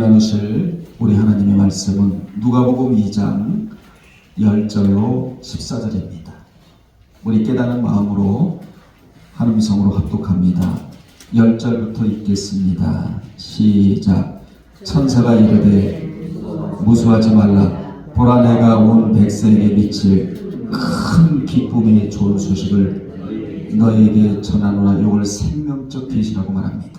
나누실 우리 하나님의 말씀은 누가복음 2장 10절로 14절입니다. 우리 깨닫는 마음으로 한 음성으로 합독합니다. 10절부터 읽겠습니다. 시작. 천사가 이르되 무수하지 말라. 보라, 내가 온 백성에게 미칠 큰 기쁨의 좋은 소식을 너희에게 전하노라. 이걸 생명적 계시라고 말합니다.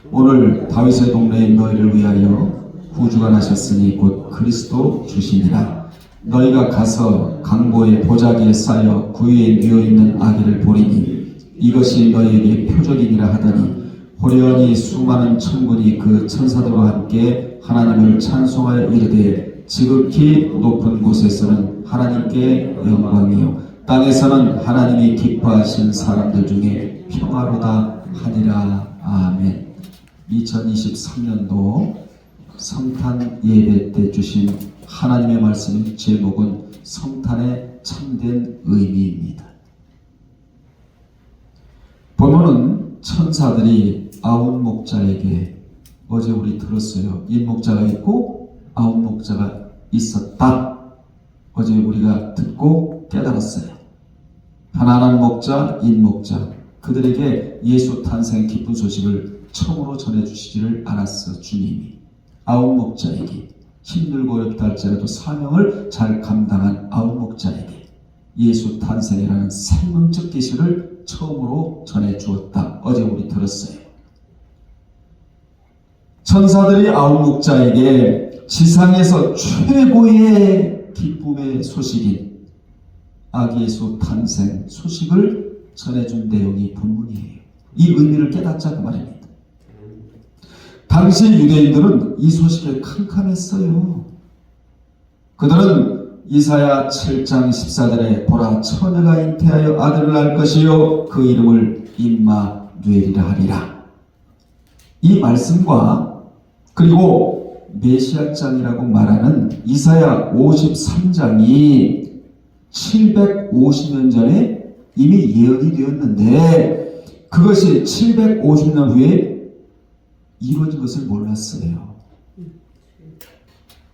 오늘 다윗의 동네에 너희를 위하여 구주가 나셨으니 곧 그리스도 주시니라. 너희가 가서 강보의 보자기에 쌓여 구유에 뉘어있는 아기를 보리니 이것이 너희에게 표적이니라 하더니 호련히 수많은 천군이 그 천사들과 함께 하나님을 찬송하여 이르되 지극히 높은 곳에서는 하나님께 영광이요 땅에서는 하나님이 기뻐하신 사람들 중에 평화로다 하니라. 아멘. 2023년도 성탄 예배 때 주신 하나님의 말씀 제목은 성탄의 참된 의미입니다. 본문은 천사들이 9목자에게, 어제 우리 들었어요. 1목자가 있고 9목자가 있었다. 어제 우리가 듣고 깨달았어요. 가난한 목자, 1목자, 그들에게 예수 탄생 기쁜 소식을 처음으로 전해주시지를 않았어. 주님이 9목자에게, 힘들고 어렵다 할지라도 사명을 잘 감당한 9목자에게 예수 탄생이라는 생명적 계시를 처음으로 전해주었다. 어제 우리 들었어요. 천사들이 9목자에게 지상에서 최고의 기쁨의 소식인 아기 예수 탄생 소식을 전해준 내용이 본문이에요. 이 의미를 깨닫자 그 말입니다. 당시 유대인들은 이 소식에 캄캄했어요. 그들은 이사야 7장 14절에 보라, 처녀가 잉태하여 아들을 낳을 것이요 그 이름을 임마누엘이라 하리라. 이 말씀과 그리고 메시아장이라고 말하는 이사야 53장이 750년 전에 이미 예언이 되었는데 그것이 750년 후에 이루어진 것을 몰랐어요.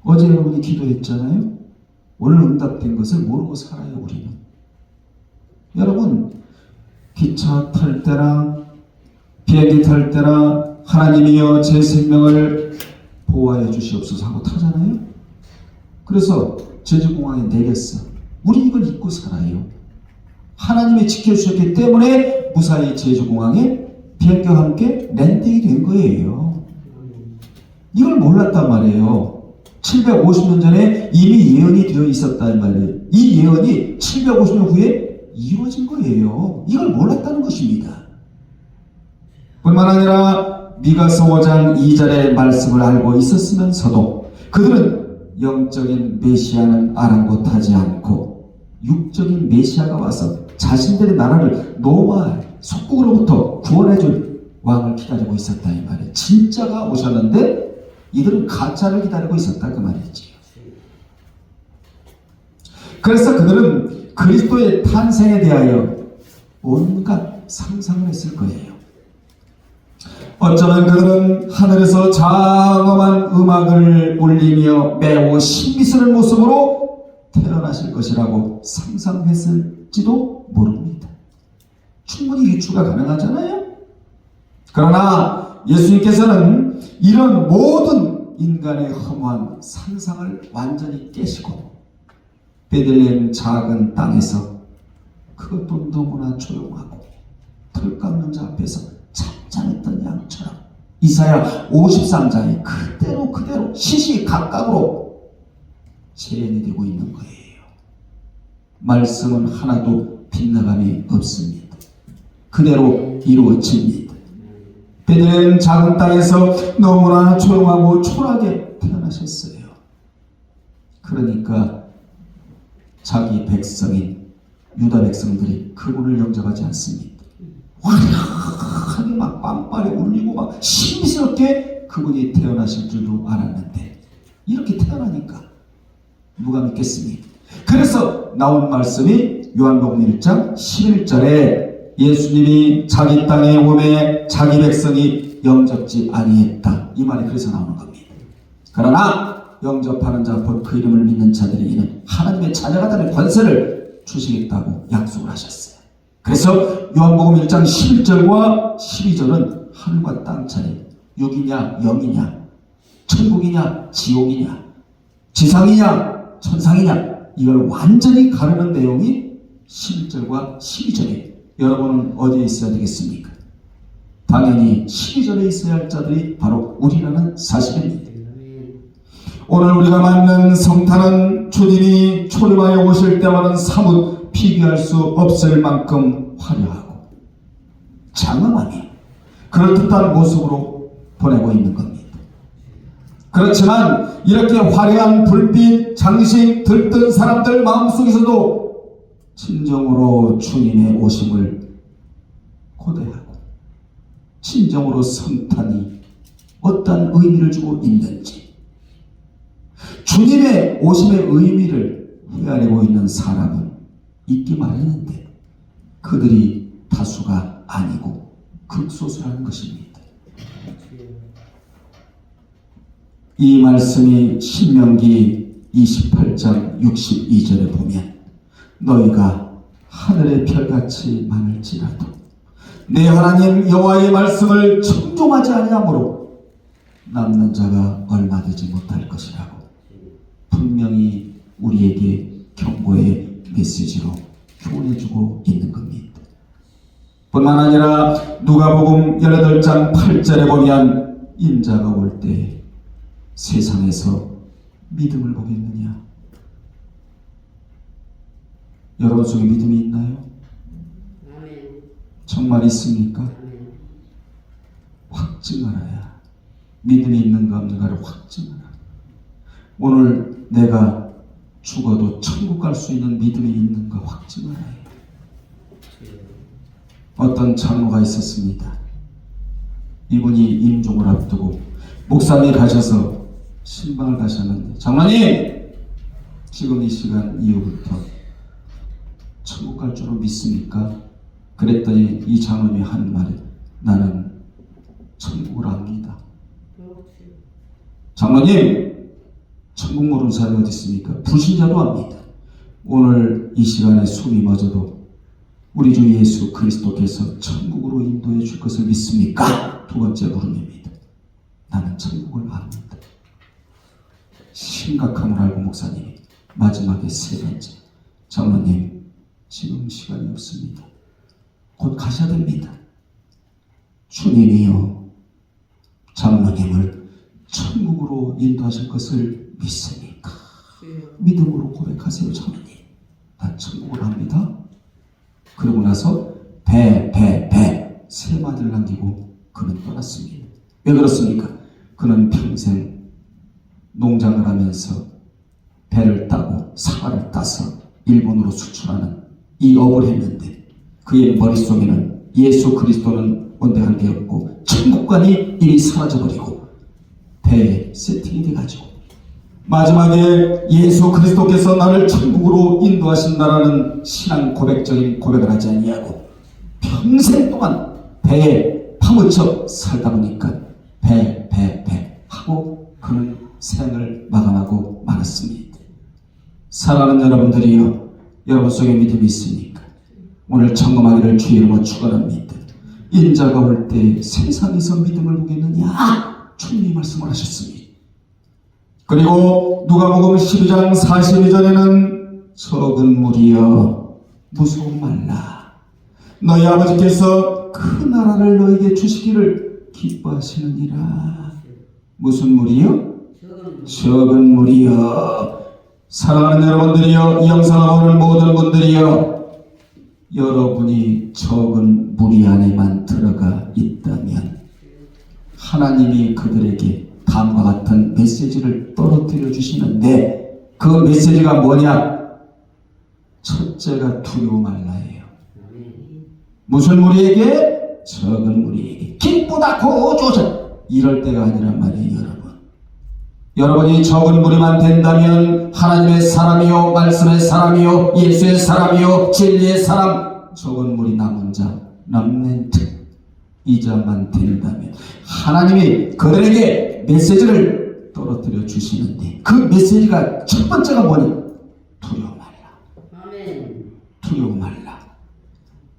어제 여러분이 기도했잖아요. 오늘 응답된 것을 모르고 살아요. 우리는. 여러분, 기차 탈 때나 비행기 탈 때나 하나님이여 제 생명을 보호하여 주시옵소서 하고 타잖아요. 그래서 제주공항에 내렸어. 우리 이걸 잊고 살아요. 하나님이 지켜주셨기 때문에 무사히 제주공항에 비행기와 함께 랜딩이 된 거예요. 이걸 몰랐단 말이에요. 750년 전에 이미 예언이 되어 있었단 말이에요. 이 예언이 750년 후에 이루어진 거예요. 이걸 몰랐다는 것입니다. 뿐만 아니라 미가서 5장 2절의 말씀을 알고 있었으면서도 그들은 영적인 메시아는 아랑곳하지 않고 육적인 메시아가 와서 자신들의 나라를 노마 속국으로부터 구원해줄 왕을 기다리고 있었다 이 말이에요. 진짜가 오셨는데 이들은 가짜를 기다리고 있었다 그 말이지. 그래서 그들은 그리스도의 탄생에 대하여 온갖 상상을 했을 거예요. 어쩌면 그들은 하늘에서 장엄한 음악을 울리며 매우 신비스러운 모습으로 태어나실 것이라고 상상했을지도 모릅니다. 충분히 유추가 가능하잖아요. 그러나 예수님께서는 이런 모든 인간의 허무한 상상을 완전히 깨시고 베들레헴 작은 땅에서 그것도 너무나 조용하고 털 깎는 자 앞에서 잠잠했던 양처럼 이사야 53장에 그대로 시시각각으로 재현이 되고 있는 거예요. 말씀은 하나도 빗나감이 없습니다. 그대로 이루어집니다. 베들레헴 작은 땅에서 너무나 조용하고 초라하게 태어나셨어요. 그러니까 자기 백성인 유다 백성들이 그분을 영접하지 않습니다. 화려하게 막 빰빠리 울리고 막 신비스럽게 그분이 태어나실 줄도 알았는데 이렇게 태어나니까 누가 믿겠습니까? 그래서 나온 말씀이 요한복음 1장 11절에 예수님이 자기 땅에 오매 자기 백성이 영접지 아니했다. 이 말이 그래서 나오는 겁니다. 그러나 영접하는 자 곧 그 이름을 믿는 자들에게는 하나님의 자녀가 되는 권세를 주시겠다고 약속을 하셨어요. 그래서 요한복음 1장 11절과 12절은 하늘과 땅 차이, 육이냐 영이냐, 천국이냐 지옥이냐, 지상이냐 천상이냐, 이걸 완전히 가르는 내용이 11절과 12절이에요. 여러분은 어디에 있어야 되겠습니까? 당연히 12절에 있어야 할 자들이 바로 우리라는 사실입니다. 오늘 우리가 맞는 성탄은 주님이 초림하여 오실 때와는 사뭇 비교할 수 없을 만큼 화려하고 장엄하니 그럴듯한 모습으로 보내고 있는 겁니다. 그렇지만 이렇게 화려한 불빛, 장식 들뜬 사람들 마음속에서도 진정으로 주님의 오심을 고대하고 진정으로 성탄이 어떤 의미를 주고 있는지, 주님의 오심의 의미를 헤아리고 있는 사람은 있기 마련인데 그들이 다수가 아니고 극소수라는 것입니다. 이 말씀이 신명기 28장 62절에 보면 너희가 하늘의 별같이 많을지라도 내 하나님 여호와의 말씀을 청종하지 아니하므로 남는 자가 얼마 되지 못할 것이라고 분명히 우리에게 경고의 메시지로 교훈해주고 있는 겁니다. 뿐만 아니라 누가복음 18장 8절에 보면 인자가 올 때 세상에서 믿음을 보겠느냐? 여러분 속에 믿음이 있나요? 정말 있습니까? 확증하라야. 믿음이 있는가 없는가를 확증하라. 오늘 내가 죽어도 천국 갈 수 있는 믿음이 있는가 확증하라야. 어떤 장로가 있었습니다. 이분이 임종을 앞두고 목사님이 가셔서 신방을 가셨는데, 장로님 지금 이 시간 이후부터 천국 갈 줄로 믿습니까? 그랬더니 이 장로님이 한 말이, 나는 천국을 압니다. 장로님, 천국 모르는 사람이 어디 있습니까? 불신자도 압니다. 오늘 이 시간에 숨이 멎어도 우리 주 예수 그리스도께서 천국으로 인도해 줄 것을 믿습니까? 두 번째 물음입니다. 나는 천국을 압니다. 심각함을 알고 목사님이 마지막에 세 번째, 장로님 지금 시간이 없습니다. 곧 가셔야 됩니다. 주님이요 장로님을 천국으로 인도하실 것을 믿습니까? 믿음으로 고백하세요. 장로님, 나 천국을 합니다. 그러고 나서 세 마디를 남기고 그는 떠났습니다. 왜 그렇습니까? 그는 평생 농장을 하면서 배를 따고 사과를 따서 일본으로 수출하는 이 업을 했는데 그의 머릿속에는 예수 그리스도는 온데간 게 없고 천국관이 이미 사라져버리고 배에 세팅이 돼가지고 마지막에 예수 그리스도께서 나를 천국으로 인도하신다라는 신앙 고백적인 고백을 하지 아니하고 평생 동안 배에 파묻혀 살다 보니까 배 하고 그는 생을 마감하고 말았습니다. 사랑하는 여러분들이요, 여러분 속에 믿음이 있습니까? 오늘 점검하기를 주의 이름으로 축원합니다. 인자가 올 때 세상에서 믿음을 보겠느냐? 주님이 말씀을 하셨습니다. 그리고 누가복음 12장 42절에는 적은 무리여 무서워 말라. 너희 아버지께서 큰 나라를 너에게 주시기를 기뻐하시느니라. 무슨 무리여? 적은 무리여. 사랑하는 여러분들이여, 이 영상을 보는 모든 분들이여, 여러분이 적은 무리 안에만 들어가 있다면 하나님이 그들에게 다음과 같은 메시지를 떨어뜨려 주시는데 그 메시지가 뭐냐? 첫째가 두려워 말라예요. 무슨 무리에게? 적은 무리에게. 기쁘다 고조자. 이럴 때가 아니란 말이에요. 여러분이 적은 무리만 된다면 하나님의 사람이요, 말씀의 사람이요, 예수의 사람이요, 진리의 사람, 적은 무리 남은 자, 렘넌트 이 자만 된다면 하나님이 그들에게 메시지를 떨어뜨려 주시는데 그 메시지가 첫 번째가 뭐니? 두려워 말라. 아멘. 두려워 말라.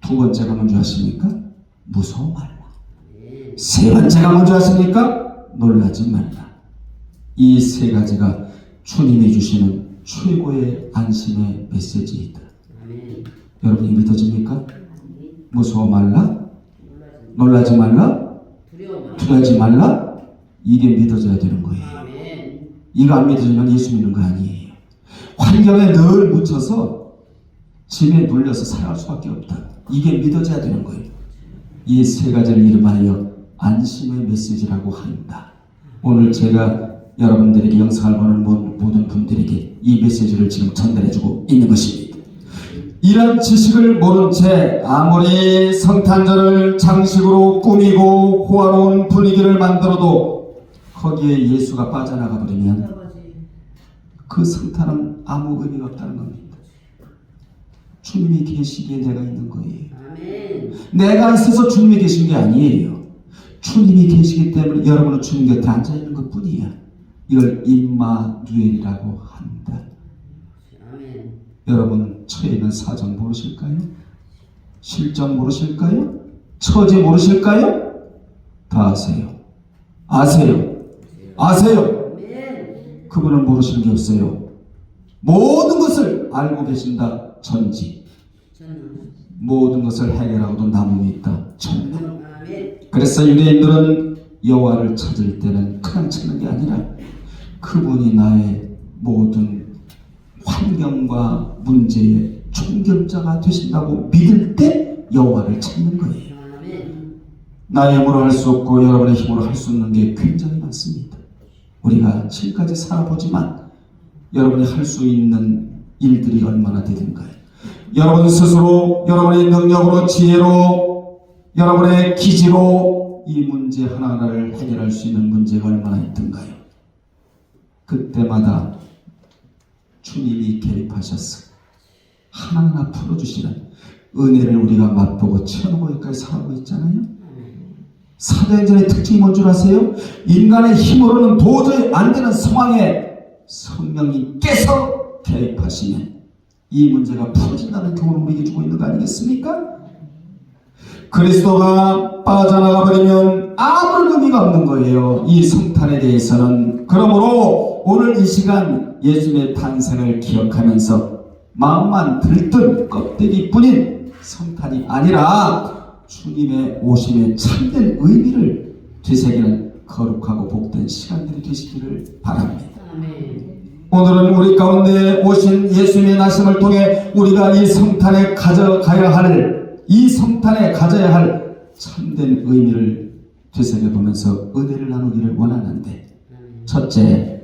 두 번째가 뭔지 아십니까? 무서워 말라. 세 번째가 뭔지 아십니까? 놀라지 말라. 이 세 가지가 주님이 주시는 최고의 안심의 메시지이다. 아멘. 여러분이 믿어집니까? 무서워 말라, 놀라지 말라, 두려워하지 말라. 이게 믿어져야 되는 거예요. 아멘. 이거 안 믿어지면 예수 믿는 거 아니에요. 환경에 늘 묻혀서 짐에 눌려서 살아갈 수밖에 없다. 이게 믿어져야 되는 거예요. 이 세 가지를 이름하여 안심의 메시지라고 한다. 오늘 제가 여러분들에게 영상을 보는 모든 분들에게 이 메시지를 지금 전달해주고 있는 것입니다. 이런 지식을 모른 채 아무리 성탄절을 장식으로 꾸미고 호화로운 분위기를 만들어도 거기에 예수가 빠져나가 버리면 그 성탄은 아무 의미가 없다는 겁니다. 주님이 계시기에 내가 있는 거예요. 아멘. 내가 있어서 주님이 계신 게 아니에요. 주님이 계시기 때문에 여러분은 주님 곁에 앉아있는 것 뿐이야. 이걸 임마누엘이라고 한다. 아멘. 여러분 처해 있는 사정 모르실까요? 실정 모르실까요? 처지 모르실까요? 다 아세요. 아세요. 아세요. 아멘. 그분은 모르시는 게 없어요. 모든 것을 알고 계신다. 전지. 저는 모든 것을 해결하고도 남음이 있다. 전능. 아멘. 그래서 유대인들은 여호와를 찾을 때는 그냥 찾는 게 아니라 그분이 나의 모든 환경과 문제의 총결자가 되신다고 믿을 때 여호와를 찾는 거예요. 아멘. 나의 힘으로 할 수 없고 여러분의 힘으로 할 수 없는 게 굉장히 많습니다. 우리가 지금까지 살아보지만 여러분이 할 수 있는 일들이 얼마나 되든가요. 여러분 스스로 여러분의 능력으로 지혜로 여러분의 기지로 이 문제 하나하나를 해결할 수 있는 문제가 얼마나 있든가요. 그때마다 주님이 개입하셔서 하나하나 풀어주시는 은혜를 우리가 맛보고 체험하고 여기까지 살아가고 있잖아요. 사도행전의 특징이 뭔 줄 아세요? 인간의 힘으로는 도저히 안 되는 상황에 성령님께서 개입하시면 이 문제가 풀어진다는 교훈을 우리에게 주고 있는 거 아니겠습니까? 그리스도가 빠져나가 버리면 아무런 의미가 없는 거예요. 이 성탄에 대해서는. 그러므로 오늘 이 시간 예수님의 탄생을 기억하면서 마음만 들뜬 껍데기뿐인 성탄이 아니라 주님의 오심의 참된 의미를 되새기는 거룩하고 복된 시간들이 되시기를 바랍니다. 아멘. 오늘은 우리 가운데 오신 예수님의 나심을 통해 우리가 이 성탄에 가져가야 할 이 성탄에 가져야 할 참된 의미를 되새겨보면서 은혜를 나누기를 원하는데, 첫째,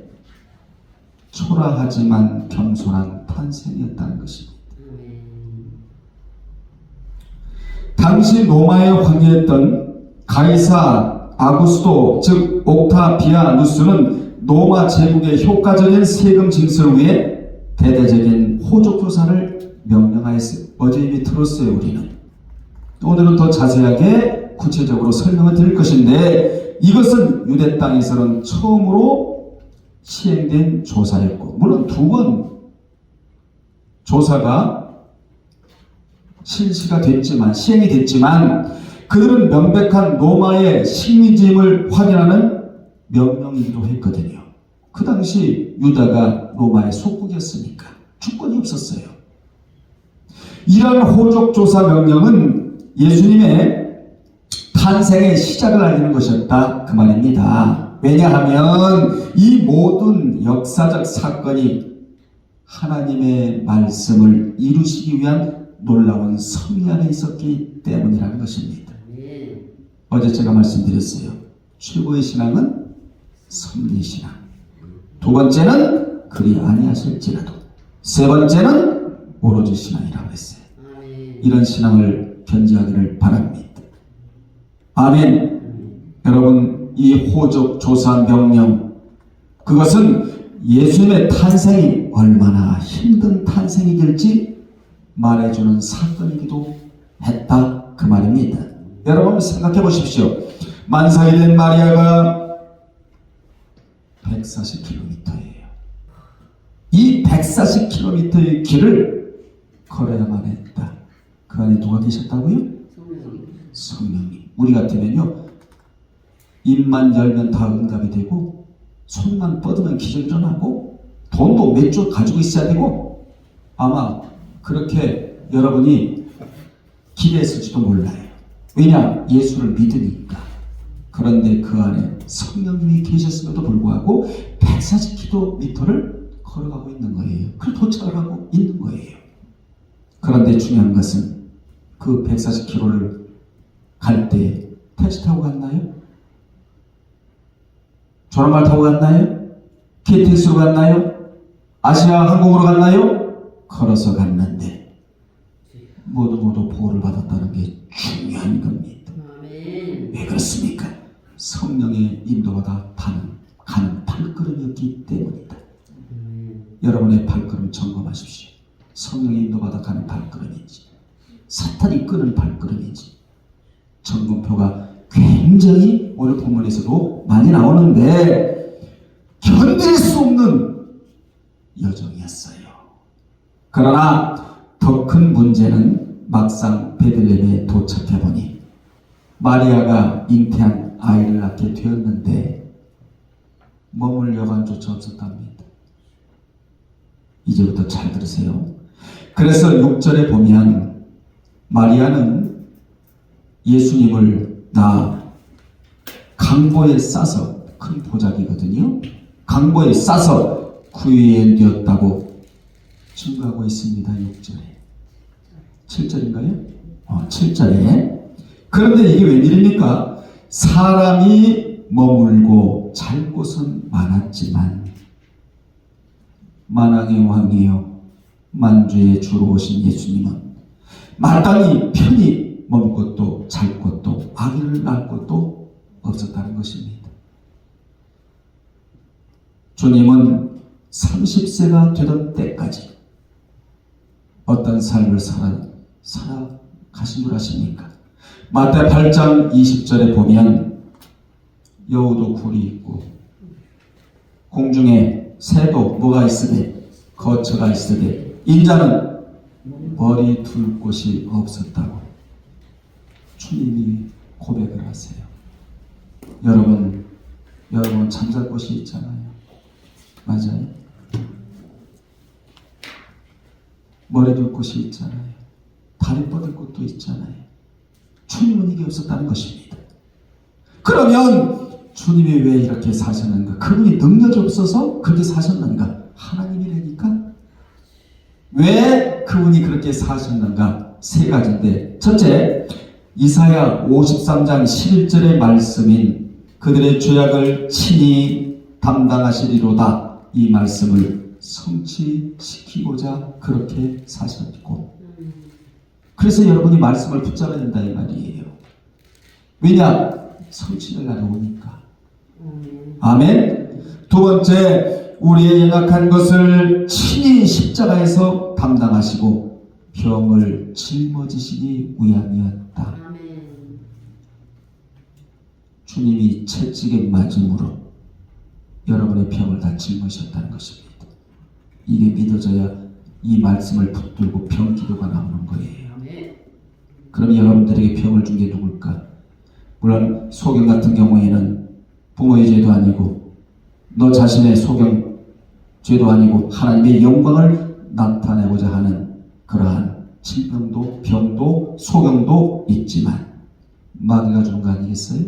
초라하지만 겸손한 탄생이었다는 것입니다. 당시 로마의 황제였던 가이사 아구스도 즉 옥타비아누스는 로마 제국의 효과적인 세금 징수를 위해 대대적인 호적 조사를 명령하였어요. 어제 이미 들었어요. 우리는 오늘은 더 자세하게 구체적으로 설명을 드릴 것인데, 이것은 유대 땅에서는 처음으로 시행된 조사였고, 물론 두 번 조사가 실시가 됐지만, 시행이 됐지만 그들은 명백한 로마의 식민지임을 확인하는 명령이기도 했거든요. 그 당시 유다가 로마의 속국이었으니까 주권이 없었어요. 이러한 호적조사 명령은 예수님의 탄생의 시작을 알리는 것이었다, 그 말입니다. 왜냐하면 이 모든 역사적 사건이 하나님의 말씀을 이루시기 위한 놀라운 섭리 안에 있었기 때문이라는 것입니다. 어제 제가 말씀드렸어요. 최고의 신앙은 섭리신앙, 두 번째는 그리 아니하실지라도, 세 번째는 오로지 신앙이라고 했어요. 이런 신앙을 견지하기를 바랍니다. 아멘. 여러분, 이 호적 조사 명령, 그것은 예수님의 탄생이 얼마나 힘든 탄생이 될지 말해주는 사건이기도 했다, 그 말입니다. 여러분 생각해 보십시오. 만삭이 된 마리아가 140km예요. 이 140km의 길을 걸어야만 했다. 그 안에 누가 계셨다고요? 성령님. 우리 같으면요, 입만 열면 다 응답이 되고, 손만 뻗으면 기적이 일어나고, 돈도 몇 주 가지고 있어야 되고, 아마 그렇게 여러분이 기대했을지도 몰라요. 왜냐? 예수를 믿으니까. 그런데 그 안에 성령님이 계셨음에도 불구하고 140km를 걸어가고 있는 거예요. 그걸 도착을 하고 있는 거예요. 그런데 중요한 것은 그 140km를 갈 때 택시 타고 갔나요? 조랑말 타고 갔나요? KTX로 갔나요? 아시아 항공으로 갔나요? 걸어서 갔는데 모두 보호를 받았다는 게 중요한 겁니다. 왜 그렇습니까? 성령의 인도받아 가는 발걸음이었기 때문이다. 여러분의 발걸음 점검하십시오. 성령의 인도받아 가는 발걸음인지, 사탄이 끄는 발걸음인지. 점검표가 굉장히 오늘 본문에서도 많이 나오는데 견딜 수 없는 여정이었어요. 그러나 더 큰 문제는 막상 베들레헴에 도착해보니 마리아가 잉태한 아이를 낳게 되었는데 머물 여관조차 없었답니다. 이제부터 잘 들으세요. 그래서 6절에 보면 마리아는 예수님을 강보에 싸서, 큰 보자기거든요. 강보에 싸서 구유에 증거하고 있습니다. 6절에. 7절인가요? 7절에. 그런데 이게 웬일입니까? 사람이 머물고 잘 곳은 많았지만 만왕의 왕이요 만주의 주로 오신 예수님은 마땅히 편히 머물 곳도 잘 곳도 아기를 낳을 곳도 없었다는 것입니다. 주님은 30세가 되던 때까지 어떤 삶을 살아가신 줄 아십니까? 마태 8장 20절에 보면 여우도 굴이 있고 공중에 새도 뭐가 있으되 거처가 있으되 인자는 머리 둘 곳이 없었다고 주님이 고백을 하세요. 여러분 잠잘 곳이 있잖아요. 맞아요. 머리 둘 곳이 있잖아요. 다리 뻗을 곳도 있잖아요. 주님은 이게 없었다는 것입니다. 그러면 주님이 왜 이렇게 사셨는가? 그분이 능력이 없어서 그렇게 사셨는가? 하나님이라니까? 왜 그분이 그렇게 사셨는가? 세 가지인데, 첫째, 이사야 53장 11절의 말씀인 그들의 죄악을 친히 담당하시리로다. 이 말씀을 성취시키고자 그렇게 사셨고, 그래서 여러분이 말씀을 붙잡아야 된다 이 말이에요. 왜냐? 성취될 날이 오니까. 아멘. 두 번째, 우리의 연약한 것을 친히 십자가에서 담당하시고 병을 짊어지시기 위함이었다. 주님이 채찍에 맞음으로 여러분의 병을 다 짊어지셨다는 것입니다. 이게 믿어져야 이 말씀을 붙들고 병 기도가 나오는 거예요. 그럼 여러분들에게 병을 준 게 누굴까? 물론 소경 같은 경우에는 부모의 죄도 아니고 너 자신의 소경 죄도 아니고 하나님의 영광을 나타내고자 하는 그러한 질병도 병도 소경도 있지만 마귀가 주는 거 아니겠어요?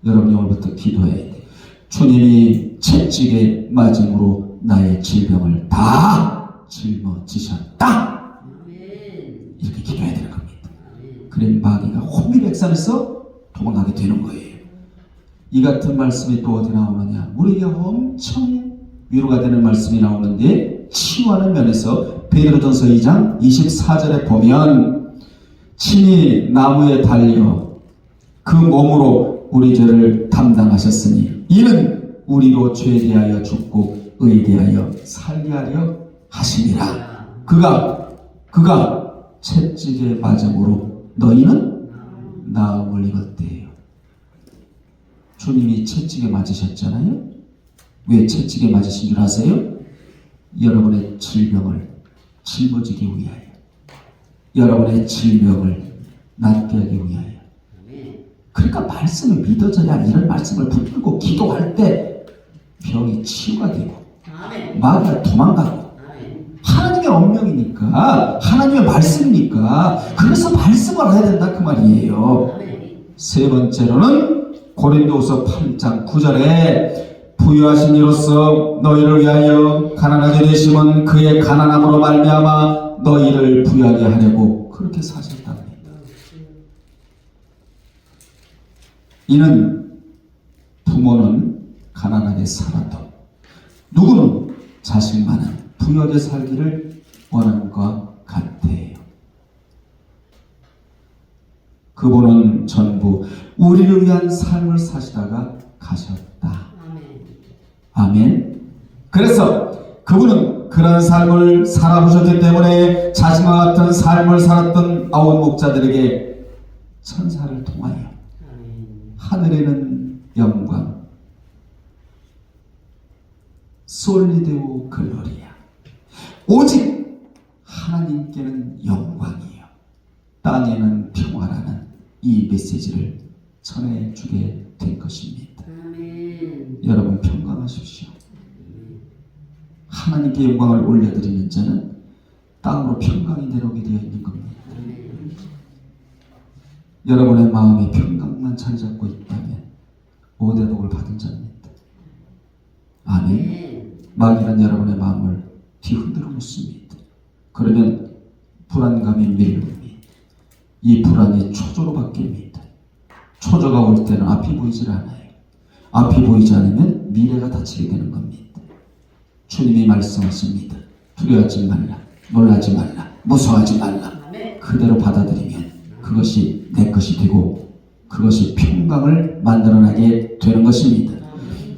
여러분이 오늘부터 기도해야 돼. 주님이 채찍에 맞음으로 나의 질병을 다 짊어지셨다. 이렇게 기도해야 되는 겁니다. 그래 마귀가 혼미백산에서 도망가게 되는 거예요. 이 같은 말씀이 또 어디 나오느냐? 우리에게 엄청 위로가 되는 말씀이 나오는데 치유하는 면에서 베드로전서 2장 24절에 보면 친히 나무에 달려 그 몸으로 우리 죄를 담당하셨으니 이는 우리로 죄에 대하여 죽고 의에 대하여 살게 하려 하심이라. 그가 채찍에 맞음으로 너희는 나음을 입었대요. 주님이 채찍에 맞으셨잖아요. 왜 채찍에 맞으신 줄 아세요? 여러분의 질병을 짊어지기 위하여, 여러분의 질병을 낫게 하기 위하여. 그러니까 말씀을 믿어져야 이런 말씀을 붙들고 기도할 때 병이 치유가 되고 마귀가 도망가고. 하나님의 언명이니까, 하나님의 말씀이니까, 그래서 말씀을 해야 된다 그 말이에요. 세 번째로는 고린도후서 8장 9절에 부유하신 이로써 너희를 위하여 가난하게 되심은 그의 가난함으로 말미암아 너희를 부유하게 하려고 그렇게 사셨답니다. 이는 부모는 가난하게 살아도 누구는 자식만은 부유하게 살기를 원하는 것 같아요. 그분은 전부 우리를 위한 삶을 사시다가 가셨다. 아멘. 그래서 그분은 그런 삶을 살아보셨기 때문에 자신과 같은 삶을 살았던 아홉 목자들에게 천사를 통하여 하늘에는 영광, 솔리데오 글로리아, 오직 하나님께는 영광이요 땅에는 평화라는 이 메시지를 전해주게 된 것입니다. 여러분 평강하십시오. 하나님께 영광을 올려드리는 자는 땅으로 평강이 내려오게 되어 있는 겁니다. 여러분의 마음에 평강만 자리 잡고 있다면 오대복을 받은 자입니다. 아멘. 마귀는 여러분의 마음을 뒤흔들어 놓습니다. 그러면 불안감이 밀려옵니다. 이 불안이 초조로 바뀝니다. 초조가 올 때는 앞이 보이질 않아요. 앞이 보이지 않으면 미래가 닫히게 되는 겁니다. 주님이 말씀하십니다. 두려워하지 말라, 놀라지 말라, 무서워하지 말라. 그대로 받아들이면 그것이 내 것이 되고 그것이 평강을 만들어내게 되는 것입니다.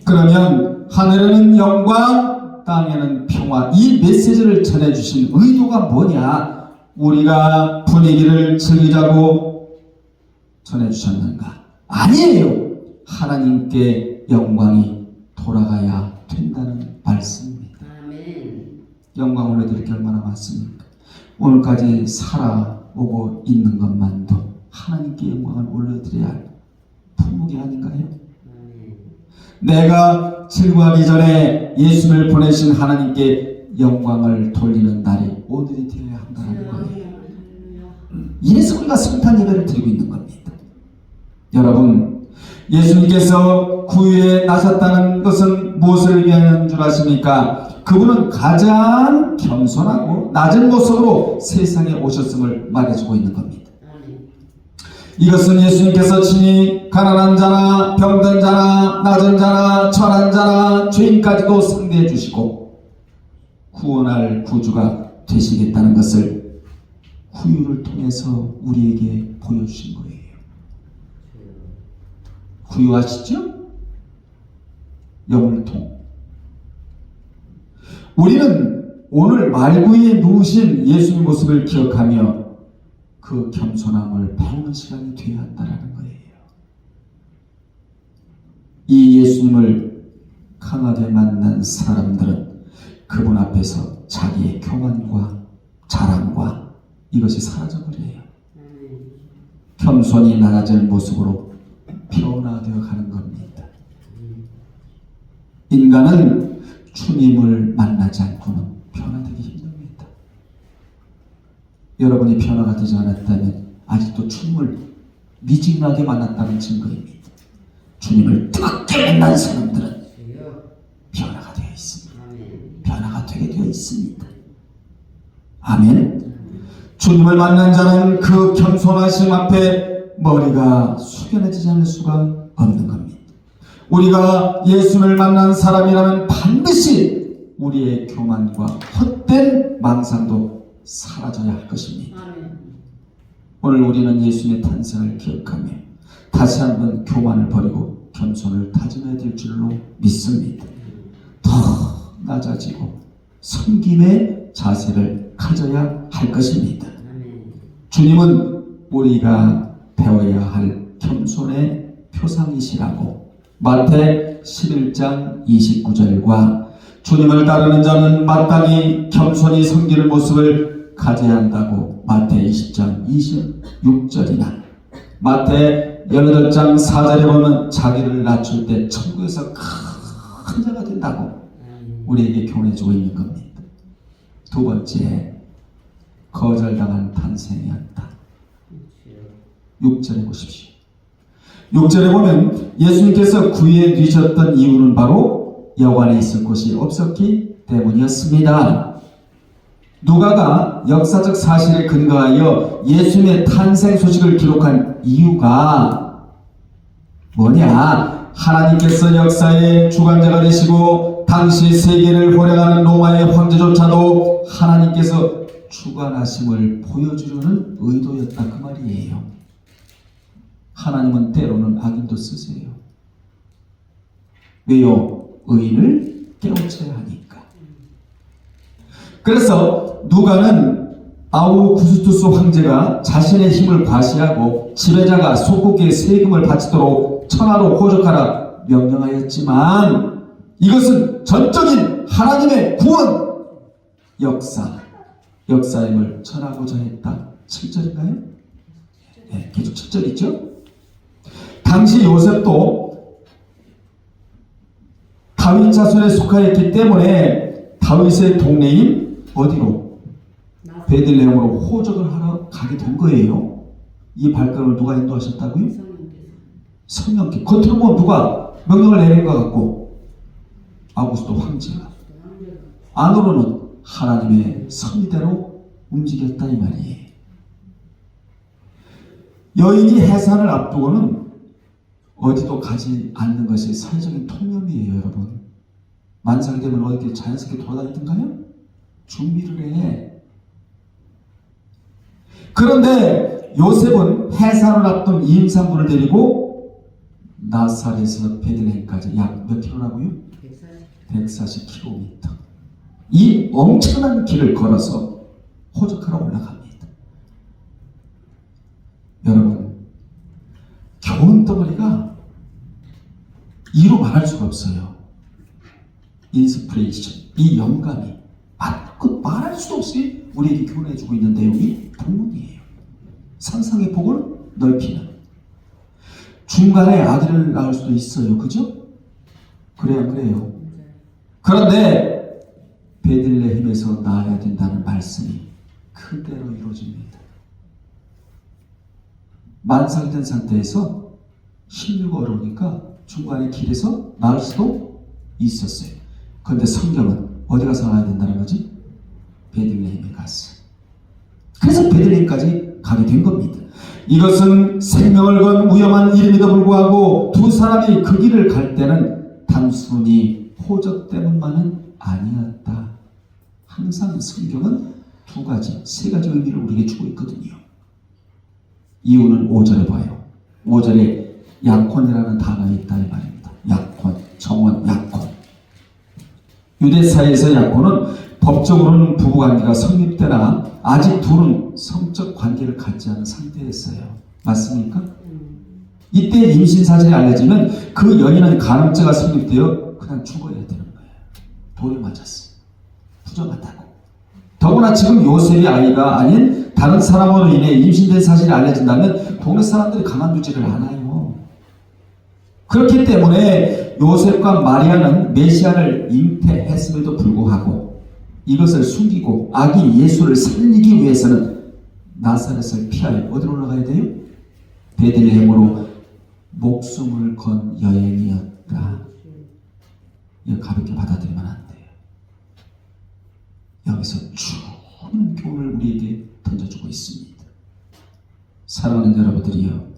그러면 하늘에는 영광, 땅에는 평화, 이 메시지를 전해주신 의도가 뭐냐? 우리가 분위기를 즐기자고 전해주셨는가? 아니에요. 하나님께 영광이 돌아가야 된다는 말씀입니다. 영광 올려드릴 게 얼마나 많습니까? 오늘까지 살아오고 있는 것만도 하나님께 영광을 올려드려야 할 품목이 아닌가요? 내가 즐거워하기 전에 예수를 보내신 하나님께 영광을 돌리는 날이 오늘이 되어야 한다는 거예요. 이래서 우리가 성탄 예배를 드리고 있는 겁니다. 여러분, 예수님께서 구유에 나셨다는 것은 무엇을 위한 줄 아십니까? 그분은 가장 겸손하고 낮은 모습으로 세상에 오셨음을 말해주고 있는 겁니다. 이것은 예수님께서 친히 가난한 자나 병든 자나 낮은 자나 천한 자나 죄인까지도 상대해 주시고 구원할 구주가 되시겠다는 것을 구유를 통해서 우리에게 보여주신 거예요. 구유 아시죠? 영을통. 우리는 오늘 말구이에 누우신 예수님 모습을 기억하며 그 겸손함을 배우는 시간이 되어야 한다는 거예요. 이 예수님을 강하게 만난 사람들은 그분 앞에서 자기의 교만과 자랑과 이것이 사라져버려요. 겸손히 낮아질 모습으로 변화되어 가는 겁니다. 인간은 주님을 만나지 않고는 변화되기 힘듭니다. 여러분이 변화가 되지 않았다면 아직도 주님을 미진하게 만났다는 증거입니다. 주님을 뜨겁게 만난 사람들은 변화가 되어 있습니다. 변화가 되게 되어 있습니다. 아멘. 주님을 만난 자는 그 겸손하심 앞에 머리가 숙연해지지 않을 수가 없는 겁니다. 우리가 예수를 만난 사람이라면 반드시 우리의 교만과 헛된 망상도 사라져야 할 것입니다. 오늘 우리는 예수님의 탄생을 기억하며 다시 한번 교만을 버리고 겸손을 다짐해야 될 줄로 믿습니다. 더 낮아지고 섬김의 자세를 가져야 할 것입니다. 주님은 우리가 배워야 할 겸손의 표상이시라고 마태 11장 29절과 주님을 따르는 자는 마땅히 겸손히 섬기는 모습을 가져야 한다고 마태 20장 26절이나 마태 18장 4절에 보면 자기를 낮출 때 천국에서 큰 자가 된다고 우리에게 교훈해주고 있는 겁니다. 두 번째, 거절당한 탄생이었다. 6절에 보십시오. 6절에 보면 예수님께서 구유에 누셨던 이유는 바로 여관에 있을 곳이 없었기 때문이었습니다. 누가가 역사적 사실에 근거하여 예수님의 탄생 소식을 기록한 이유가 뭐냐? 하나님께서 역사의 주관자가 되시고 당시 세계를 호령하는 로마의 황제조차도 하나님께서 주관하심을 보여주려는 의도였다 그 말이에요. 하나님은 때로는 악인도 쓰세요. 왜요? 의인을 깨우쳐야 하니까. 그래서 누가는 아우구스투스 황제가 자신의 힘을 과시하고 지배자가 속국에 세금을 바치도록 천하로 호적하라 명령하였지만 이것은 전적인 하나님의 구원 역사임을 전하고자 했다. 7절인가요? 네, 계속 7절이죠. 당시 요셉도 다윗 자손에 속하였기 때문에 다윗의 동네인 어디로? 베들레헴으로 호적을 하러 가게 된 거예요. 이 발걸음을 누가 인도하셨다고요? 성령께. 겉으로 보면 누가 명령을 내린 것 같고 아우구스도 황제가, 안으로는 하나님의 섭리대로 움직였다 이 말이에요. 여인이 해산을 앞두고는 어디도 가지 않는 것이 사회적인 통념이에요. 여러분, 만삭되면 어디 자연스럽게 돌아다니던가요? 준비를 해. 그런데 요셉은 해산을 앞둔 임산부를 데리고 나사렛에서 베들레헴까지 약 몇 킬로라고요? 140km. 이 엄청난 길을 걸어서 호적하러 올라갑니다. 여러분, 교훈 덩어리가 이루 말할 수가 없어요. 인스피레이션, 이 영감이 말할 수도 없이 우리에게 교훈해주고 있는 내용이 본문이에요. 상상의 폭을 넓히는. 중간에 아기를 낳을 수도 있어요. 그죠? 그래야 그래요. 그런데 베들레헴에서 낳아야 된다는 말씀이 그대로 이루어집니다. 만삭된 상태에서 힘들고 어려우니까 중간에 길에서 낳을 수도 있었어요. 그런데 성경은 어디 가서 낳아야 된다는 거지? 베들레헴에 갔어. 그래서 베들레헴까지 가게 된 겁니다. 이것은 생명을 건 위험한 일임에도 불구하고 두 사람이 그 길을 갈 때는 단순히 호적 때문만은 아니었다. 항상 성경은 두 가지, 세 가지 의미를 우리에게 주고 있거든요. 이유는 5절에 봐요. 5절에 약혼이라는 단어가 있다 이 말입니다. 약혼, 정원, 약혼. 유대사회에서 약혼은 법적으로는 부부관계가 성립되나 아직 둘은 성적 관계를 갖지 않은 상태였어요. 맞습니까? 이때 임신사실이 알려지면 그 여인은 간음죄가 성립되어 그냥 죽어야 되는 거예요. 돌이 맞았어. 부정하다고. 더구나 지금 요셉의 아이가 아닌 다른 사람으로 인해 임신된 사실이 알려진다면 동네 사람들이 가만두지를 않아요. 그렇기 때문에 요셉과 마리아는 메시아를 잉태했음에도 불구하고 이것을 숨기고 아기 예수를 살리기 위해서는 나사렛을 피하여 어디로 올라가야 돼요? 베들레헴으로 목숨을 건 여행이었다. 이거 가볍게 받아들이면 안 돼요. 여기서 좋은 교훈을 우리에게 던져주고 있습니다. 사랑하는 여러분들이요,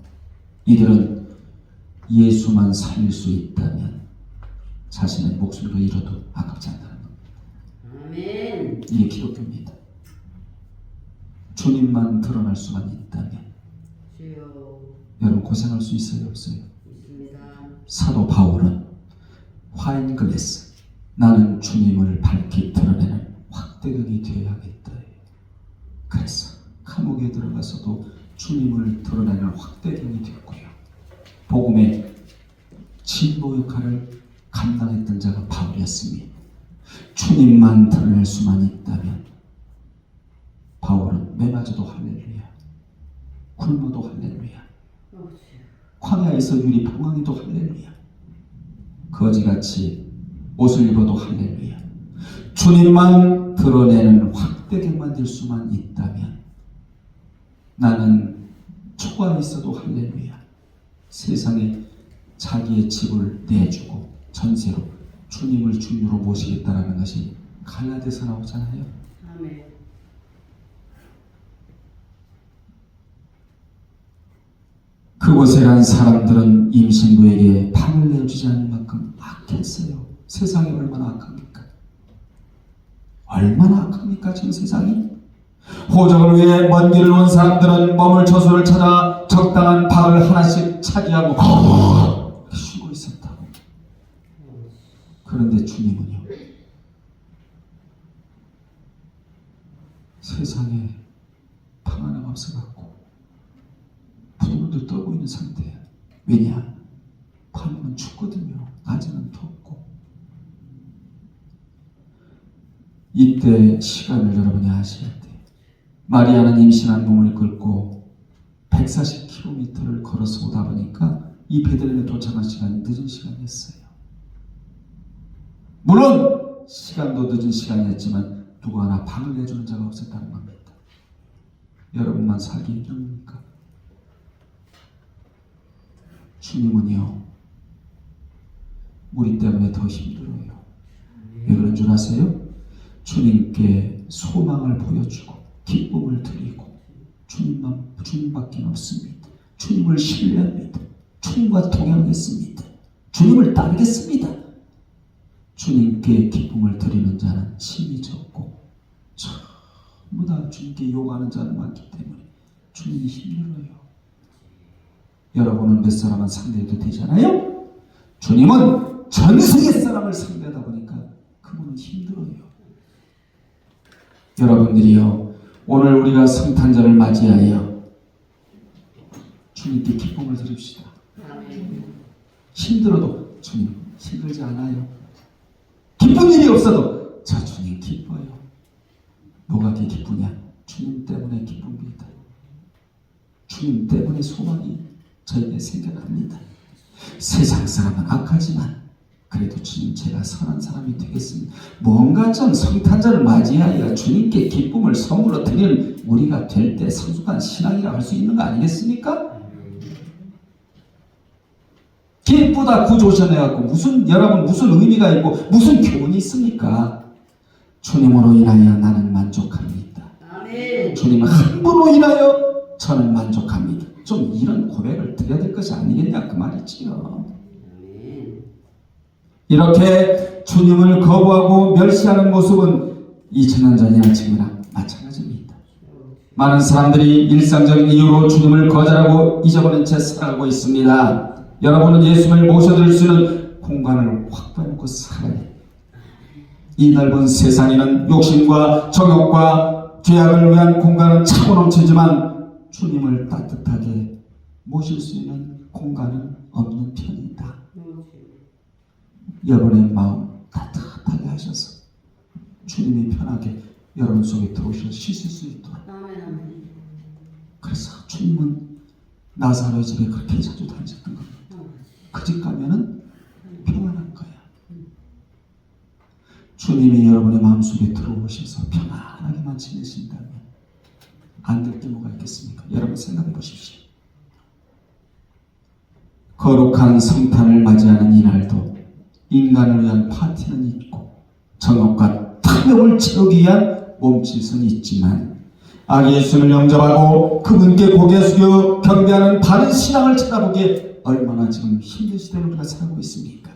이들은 예수만 살릴 수 있다면 자신의 목숨도 잃어도 아깝지 않다는 겁니다. 아멘. 이게 기독교입니다. 주님만 드러날 수만 있다면 주여. 여러분 고생할 수 있어요, 없어요? 있습니다. 사도 바울은 화인글래스, 나는 주님을 밝히 드러내는 확대경이 되어야겠다. 그래서 감옥에 들어가서도 주님을 드러내는 확대경이 됐고요. 복음의 진보 역할을 감당했던 자가 바울이었습니다. 주님만 드러낼 수만 있다면 바울은 매맞아도 할렐루야, 굶어도 할렐루야, 광야에서 유리 방황해도 할렐루야, 거지같이 옷을 입어도 할렐루야, 주님만 드러내는 확대경만 될 수만 있다면 나는 초과에 있어도 할렐루야, 세상에 자기의 집을 내주고 전세로 주님을 주유로 모시겠다라는 것이 갈라디아서 나오잖아요. 아멘. 그곳에 간 사람들은 임신부에게 방을 내주지 않을 만큼 악했어요. 세상이 얼마나 악합니까? 얼마나 악합니까 지금 세상이? 호적을 위해 먼 길을 온 사람들은 머물 처소를 찾아 적당한 방을 하나씩 차지하고 쉬고 있었다고. 그런데 주님은요, 세상에 방 하나가 없어갖고 부들부들 떨고 있는 상태예요. 왜냐? 밤은 춥거든요. 낮에는 덥고. 이때 시간을 여러분이 아셔야 돼요. 마리아는 임신한 몸을 끌고 140km를 걸어서 오다 보니까 이 베들레헴에 도착한 시간이 늦은 시간이었어요. 물론 시간도 늦은 시간이었지만 누구 하나 방을 내주는 자가 없었다는 겁니다. 여러분만 살기 힘듭니까? 주님은요, 우리 때문에 더 힘들어요. 왜 그런 줄 아세요? 주님께 소망을 보여주고 기쁨을 드리고 주님밖에 없습니다. 주님을 신뢰합니다. 주님과 동행하겠습니다. 주님을 따르겠습니다. 주님께 기쁨을 드리는 자는 힘이 적고 전부 다 주님께 요구하는 자는 많기 때문에 주님이 힘들어요. 여러분은 몇 사람은 상대해도 되잖아요? 주님은 전 세계 사람을 상대하다 보니까 그분은 힘들어요. 여러분들이요, 오늘 우리가 성탄절을 맞이하여 주님께 기쁨을 드립시다. 힘들어도 주님 힘들지 않아요. 기쁜 일이 없어도 저 주님 기뻐요. 뭐가 기쁘냐? 주님 때문에 기쁩니다. 주님 때문에 소망이 저에게 생겨납니다. 세상 사람은 악하지만 그래도 주님, 제가 선한 사람이 되겠습니다. 뭔가 좀 성탄절을 맞이하여 주님께 기쁨을 선물로 드리는 우리가 될 때 성숙한 신앙이라고 할 수 있는 거 아니겠습니까? 기쁘다 구조전해갖고 여러분 무슨 의미가 있고 무슨 교훈이 있습니까? 주님으로 인하여 나는 만족합니다. 아멘. 주님 한 분으로 인하여 저는 만족합니다. 좀 이런 고백을 드려야 될 것이 아니겠냐 그 말이지요. 이렇게 주님을 거부하고 멸시하는 모습은 2000년 전이나 지금이나 마찬가지입니다. 많은 사람들이 일상적인 이유로 주님을 거절하고 잊어버린 채 살아가고 있습니다. 여러분은 예수님을 모셔드릴 수 있는 공간을 확보해놓고 살아야 해요. 이 넓은 세상에는 욕심과 정욕과 죄악을 위한 공간은 차고 넘치지만 주님을 따뜻하게 모실 수 있는 공간은 없는 편이다. 여러분의 마음 따뜻하게 하셔서 주님이 편하게 여러분 속에 들어오셔서 쉬실 수 있도록. 그래서 주님은 나사로의 집에 그렇게 자주 다니셨던 겁니다. 그 집 가면은 평안한 거야. 주님이 여러분의 마음속에 들어오셔서 평안하게만 지내신다면 안 될 게 뭐가 있겠습니까? 여러분 생각해 보십시오. 거룩한 성탄을 맞이하는 이날도 인간을 위한 파티는 있고 정욕과 탐욕을 채우기 위한 몸짓은 있지만 아기 예수님을 영접하고 그분께 고개 숙여 경배하는 바른 신앙을 찾아보기에 얼마나 지금 힘든 시대를 우리가 살고 있습니까?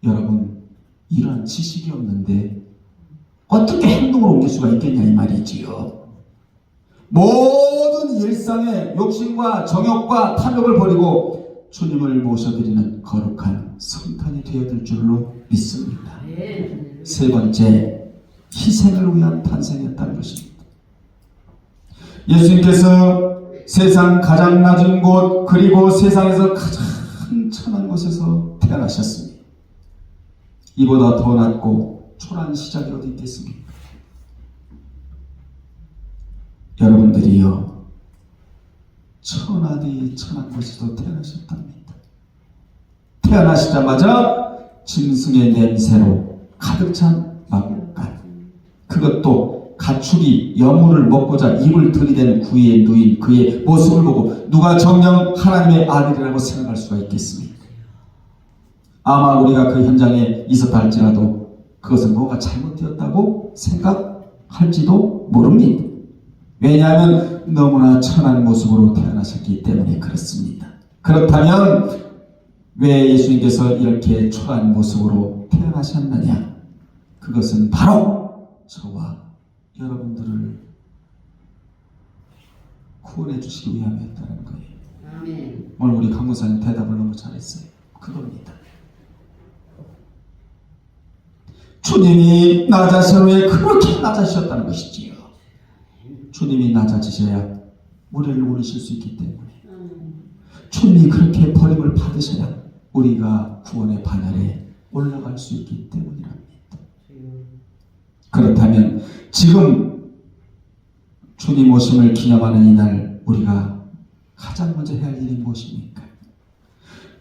여러분, 이러한 지식이 없는데 어떻게 행동으로 옮길 수가 있겠냐 이 말이지요. 모든 일상의 욕심과 정욕과 탐욕을 버리고 주님을 모셔드리는 거룩한 성탄이 되어들 줄로 믿습니다. 세 번째, 희생을 위한 탄생이었다는 것입니다. 예수님께서 세상 가장 낮은 곳 그리고 세상에서 가장 평천한 곳에서 태어나셨습니다. 이보다 더 낮고 초라한 시작이 어디 있겠습니까? 여러분들이요, 천하디 천한 곳에서 태어나셨답니다. 태어나시자마자 짐승의 냄새로 가득 찬 마구간, 그것도 가축이 여물을 먹고자 입을 들이대는 그의 누인, 그의 모습을 보고 누가 정녕 하나님의 아들이라고 생각할 수가 있겠습니까? 아마 우리가 그 현장에 있었다 할지라도 그것은 뭐가 잘못되었다고 생각할지도 모릅니다. 왜냐하면 너무나 천한 모습으로 태어나셨기 때문에 그렇습니다. 그렇다면 왜 예수님께서 이렇게 초라한 모습으로 태어나셨느냐? 그것은 바로 저와 여러분들을 구원해 주시기 위함이었다는 거예요. 아멘. 오늘 우리 강목사님 대답을 너무 잘했어요. 그겁니다. 주님이 낮아서 왜 그렇게 낮아지셨다는 것이지요. 주님이 낮아지셔야 우리를 오르실 수 있기 때문에, 주님이 그렇게 버림을 받으셔야 우리가 구원의 반열에 올라갈 수 있기 때문이랍니다. 그렇다면 지금 주님 오심을 기념하는 이날 우리가 가장 먼저 해야 할 일이 무엇입니까?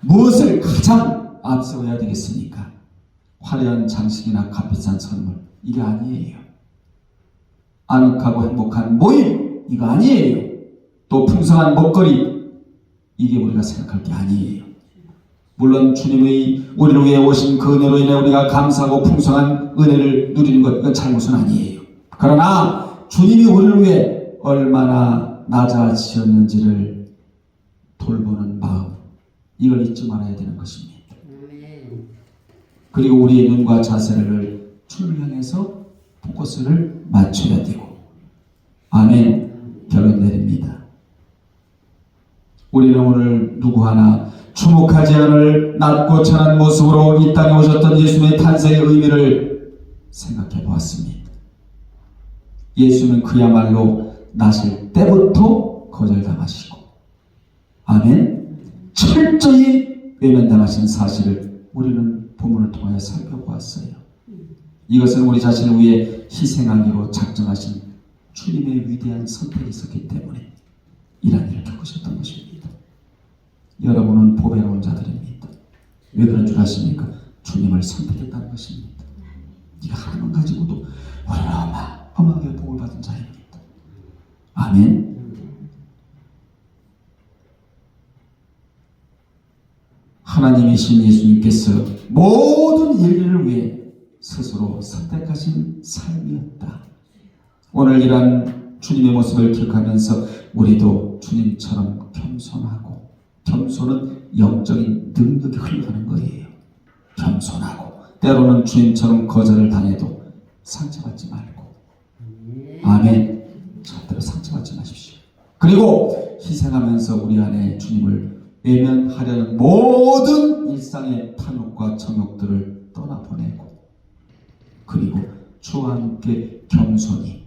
무엇을 가장 앞세워야 되겠습니까? 화려한 장식이나 값비싼 선물, 이게 아니에요. 아늑하고 행복한 모임, 이거 아니에요. 또 풍성한 먹거리, 이게 우리가 생각할 게 아니에요. 물론 주님의 우리를 위해 오신 그 은혜로 인해 우리가 감사하고 풍성한 은혜를 누리는 것, 이건 잘못은 아니에요. 그러나 주님이 우리를 위해 얼마나 낮아지셨는지를 돌보는 마음, 이걸 잊지 말아야 되는 것입니다. 그리고 우리의 눈과 자세를 주를 향해서 포커스를 맞춰야 되고, 아멘. 결론 내립니다. 우리는 오늘 누구 하나 주목하지 않을 낮고 천한 모습으로 이 땅에 오셨던 예수님의 탄생의 의미를 생각해 보았습니다. 예수는 그야말로 나실 때부터 거절당하시고, 아멘, 철저히 외면당하신 사실을 우리는 본문을 통하여 살펴보았어요. 이것은 우리 자신을 위해 희생하기로 작정하신 주님의 위대한 선택이 있었기 때문에 이런 일을 겪으셨던 것입니다. 여러분은 보배로운 자들입니다. 왜 그런 줄 아십니까? 주님을 선택했다는 것입니다. 이거 하나만 가지고도 어마어마하게 복을 받은 자입니다. 아멘. 하나님이신 예수님께서 모든 인류를 위해 스스로 선택하신 삶이었다. 오늘 이러한 주님의 모습을 기억하면서 우리도 주님처럼 겸손하고, 겸손은 영적인 능력이 흘러가는 거예요. 겸손하고, 때로는 주님처럼 거절을 당해도 상처받지 말고, 아멘, 절대로 상처받지 마십시오. 그리고 희생하면서 우리 안에 주님을 외면하려는 모든 일상의 탐욕과 정욕들을 떠나보내고, 그리고 주와 함께 겸손히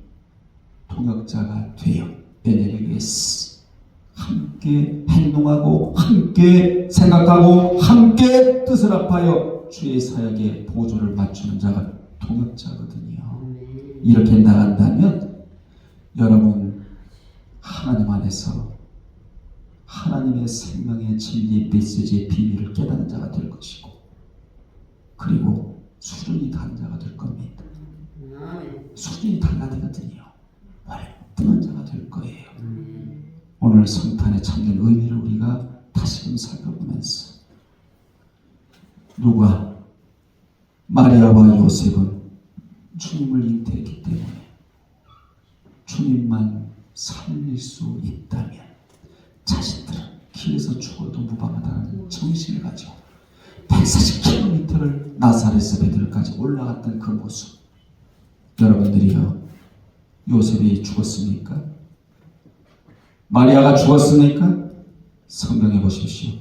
동역자가 되어 은혜를 위해서 함께 행동하고, 함께 생각하고, 함께 뜻을 합하여 주의 사역에 보조를 맞추는 자가 동역자거든요. 이렇게 나간다면 여러분 하나님 안에서 하나님의 생명의 진리의 메시지의 비밀을 깨닫는 자가 될 것이고, 그리고 수준이 다른 자가 될 겁니다. 수준이 달라지거든요. 완전한 자가 될 거예요. 오늘 성탄의 참된 의미를 우리가 다시금 살펴보면서, 누가 마리아와 요셉은 주님을 잉태했기 때문에 주님만 살릴 수 있다면 자신들은 길에서 죽어도 무방하다는 정신을 가지고 140km를 나사렛에서 베들레헴까지 올라갔던 그 모습, 여러분들이요, 요셉이 죽었습니까? 마리아가 죽었습니까? 성경에 보십시오.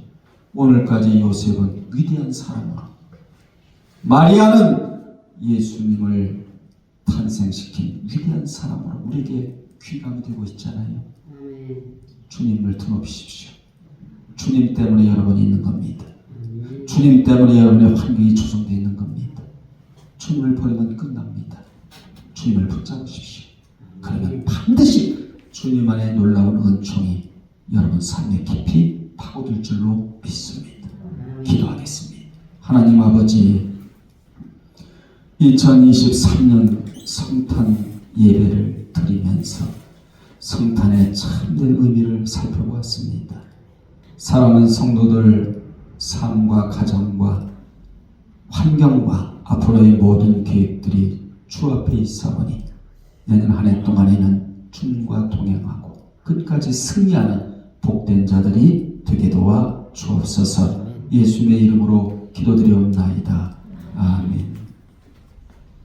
오늘까지 요셉은 위대한 사람으로, 마리아는 예수님을 탄생시킨 위대한 사람으로 우리에게 귀감이 되고 있잖아요. 주님을 드높이십시오. 주님 때문에 여러분이 있는 겁니다. 주님 때문에 여러분의 환경이 조성되어 있는 겁니다. 주님을 버리면 끝납니다. 주님을 붙잡으십시오. 그러면 반드시 주님 안에 놀라운 은총이 여러분 삶에 깊이 파고들 줄로 믿습니다. 기도하겠습니다. 하나님 아버지, 2023년 성탄 예배를 드리면서 성탄의 참된 의미를 살펴보았습니다. 사랑하는 성도들 삶과 가정과 환경과 앞으로의 모든 계획들이 주 앞에 있사오니 내년 한 해 동안에는 주님과 동행하고 끝까지 승리하는 복된 자들이 되게 도와 주옵소서. 예수님의 이름으로 기도드리옵나이다. 아멘.